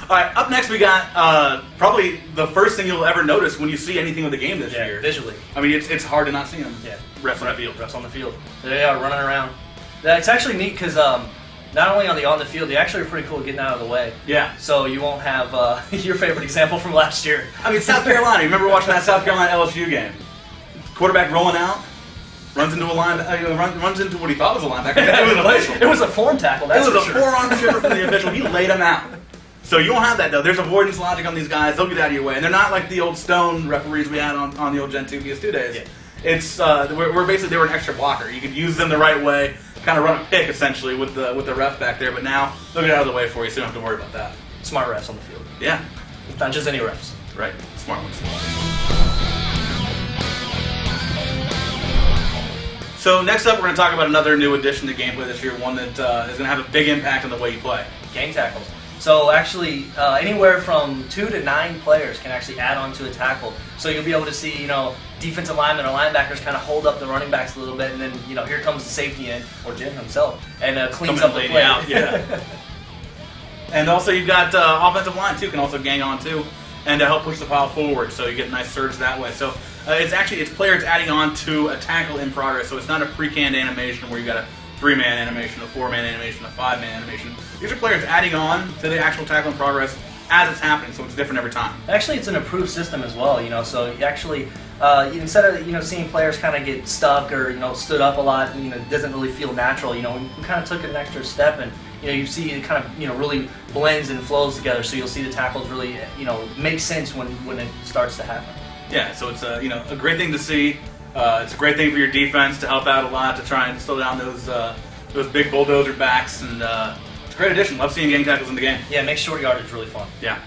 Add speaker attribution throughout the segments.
Speaker 1: All right, up next we got probably the first thing you'll ever notice when you see anything of the game this year.
Speaker 2: Visually.
Speaker 1: I mean, it's hard to not see them.
Speaker 2: Yeah.
Speaker 1: Refs on the field.
Speaker 2: Refs on the field. They are running around. It's actually neat because not only on the field, they actually are pretty cool at getting out of the way.
Speaker 1: Yeah.
Speaker 2: So you won't have your favorite example from last year.
Speaker 1: I mean, South Carolina. You remember watching that South Carolina LSU game? Quarterback rolling out, runs into a runs into what he thought was a linebacker. It was an official.
Speaker 2: It was a form tackle. That's
Speaker 1: it was
Speaker 2: for
Speaker 1: a
Speaker 2: sure.
Speaker 1: forearm shiver from the official. He laid him out. So you won't have that though. There's avoidance logic on these guys. They'll get out of your way, and they're not like the old stone referees we had on the old Gen 2 PS2 days.
Speaker 2: Yeah.
Speaker 1: It's we're basically they were an extra blocker. You could use them the right way, kind of run a pick essentially with the ref back there. But now they'll get out of the way for you, so you don't have to worry about that.
Speaker 2: Smart refs on the field.
Speaker 1: Yeah,
Speaker 2: Not just any refs.
Speaker 1: right. Smart ones. So next up, we're going to talk about another new addition to gameplay this year, one that is going to have a big impact on the way you play.
Speaker 2: Gang tackles. So actually, anywhere from 2 to 9 players can actually add on to a tackle. So you'll be able to see, defensive linemen or linebackers kind of hold up the running backs a little bit, and then, here comes the safety end, or Jim himself, and cleans up the play.
Speaker 1: Out. Yeah. And also you've got offensive line too, can also gang on too, and help push the pile forward. So you get a nice surge that way. So it's players adding on to a tackle in progress. So it's not a pre-canned animation where you got a 3-man animation, a 4-man animation, a 5-man animation. These are players adding on to the actual tackle in progress as it's happening, so it's different every time.
Speaker 2: Actually, it's an improved system as well, so you actually, instead of, seeing players kind of get stuck or, stood up a lot, it doesn't really feel natural, we kind of took an extra step and, you see it kind of, really blends and flows together, so you'll see the tackles really, make sense when it starts to happen. Yeah,
Speaker 1: so it's a great thing to see. It's a great thing for your defense to help out a lot to try and slow down those big bulldozer backs, and it's a great addition. Love seeing gang tackles in the game.
Speaker 2: Yeah, it makes short yardage really fun.
Speaker 1: Yeah.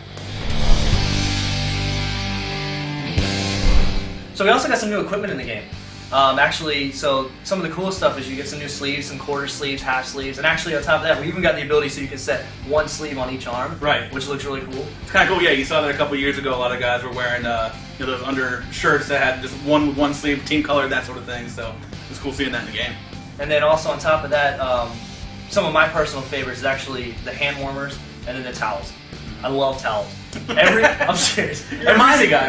Speaker 2: So we also got some new equipment in the game. Actually, so some of the coolest stuff is you get some new sleeves, some quarter sleeves, half sleeves, and actually on top of that, we even got the ability so you can set one sleeve on each arm,
Speaker 1: right?
Speaker 2: Which looks really cool.
Speaker 1: It's kind of cool, yeah. You saw that a couple years ago. A lot of guys were wearing those undershirts that had just one sleeve, team color, that sort of thing. So it's cool seeing that in the game.
Speaker 2: And then also on top of that, some of my personal favorites is actually the hand warmers and then the towels. I love towels. I'm serious.
Speaker 1: You're a mighty guy.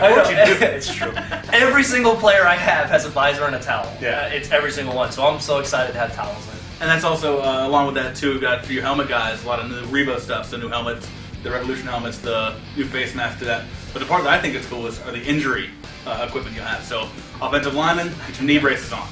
Speaker 2: It's true. Every single player I have has a visor and a towel.
Speaker 1: Yeah.
Speaker 2: It's every single one. So I'm so excited to have towels in.
Speaker 1: And that's also, along with that too, we've got for your helmet guys, a lot of new Rebo stuff, so new helmets, the Revolution helmets, the new face mask to that. But the part that I think is cool are the injury equipment you have. So offensive linemen, get your knee braces on.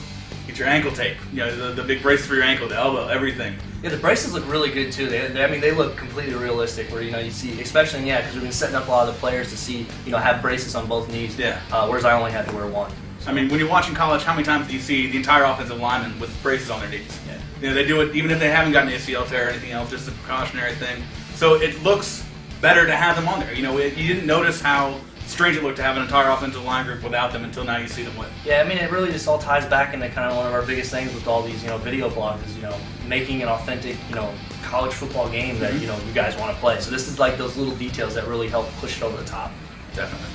Speaker 1: Get your ankle tape, the big braces for your ankle, the elbow, everything.
Speaker 2: Yeah, the braces look really good too. They look completely realistic. Where you see, especially because we've been setting up a lot of the players to see, have braces on both knees.
Speaker 1: Yeah.
Speaker 2: Whereas I only had to wear one. So.
Speaker 1: I mean, when you're watching college, how many times do you see the entire offensive lineman with braces on their knees? Yeah. They do it even if they haven't gotten an ACL tear or anything else, just a precautionary thing. So it looks better to have them on there. You didn't notice how strange it looked to have an entire offensive line group without them until now you see them with.
Speaker 2: Yeah, I mean, it really just all ties back into kind of one of our biggest things with all these, video blogs is, making an authentic, college football game that, you guys want to play. So this is like those little details that really help push it over the top.
Speaker 1: Definitely.